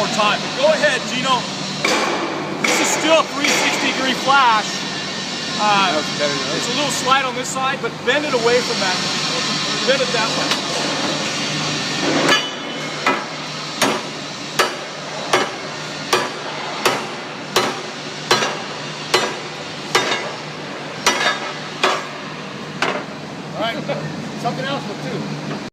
more time. But go ahead, Gino. This is still a 360-degree flash. It's a little slide on this side, but bend it away from that. Bend it that way. All right, something else with two.